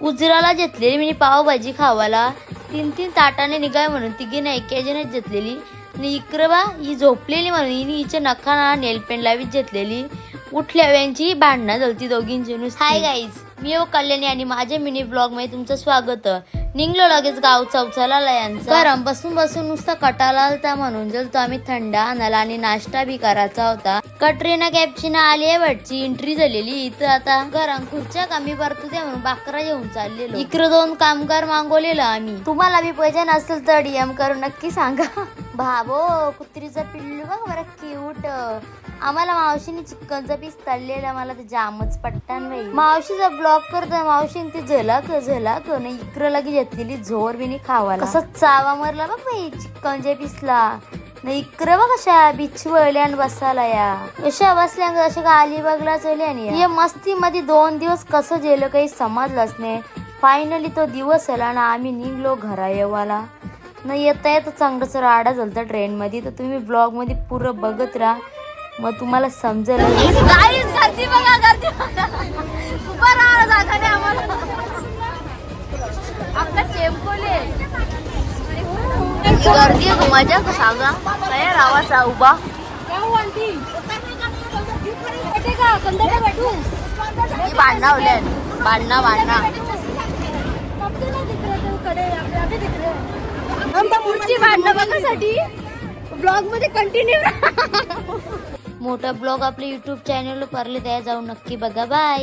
उजराला घेतलेली मी पावभाजी खावाला 3-3 ताटाने निघाय म्हणून तिघीने एकेजनच घेतलेली आणि इक्रबा ही झोपलेली म्हणून हिने हिच्या नखाना नेलपेंट लावीत घेतलेली. उठल्या यांची भांडणं झालती दोघींची नुसती. हाय गाईज, मी कल्याणी आणि माझ्या मिनी ब्लॉग मध्ये तुमचं स्वागत. निघलो लगेच गाव चौचाला यांचा. गरम बसून बसून नुसता कटाला आलता म्हणून जलतो आम्ही थंड आणायला आणि नाश्ता बी करायचा होता. कटरीना कॅपची आली आहे वाटची एंट्री झालेली. इथं आता गरम खुर्च्या कमी पडतो द्या म्हणून बाकरा घेऊन चाललेलो. इकडे 2 कामगार मागवलेलं आम्ही. तुम्हाला बी पाहिजे नसेल तर DM करून नक्की सांगा. भाबो कुत्रीचं पिल्लू बघ बरं क्यूट. आम्हाला मावशीने चिकनचा पीस तळलेला मला तर जामच पट्टान बाई. मावशीचा ब्लॉग करतोय मावशीने ती झलक नाही इकडं लगे घेतलेली झोर बिनी खावाला. कसं चावा मरला बघ बाई चिकनच्या पीसला. नाही इकडं बघ कशा बिछवल्यान बसायला या अशा बसल्या अशा का अलिबागला चल्या. मस्ती मध्ये 2 दिवस कसं गेलं काही समजलंच नाही. फायनली तो दिवस आला ना आम्ही निघलो घरा येवाला. न येता येत चांगलंच राडा झालता ट्रेन मध्ये. तर तुम्ही ब्लॉग मध्ये पुरं बघत राहा मग तुम्हाला समजेल. गर्दी बघा गर्दी उभा राहा जागा नाही आम्हाला. आपला टेम्पोले गर्दी आहे माझ्या सांगा तयार आवाज उभा भांडणा पुढची भांडणं बघण्यासाठी ब्लॉग मध्ये कंटिन्यू. मोठा ब्लॉग आपल्या YouTube चॅनलवर परले त्या जाऊन नक्की बघा. बाय.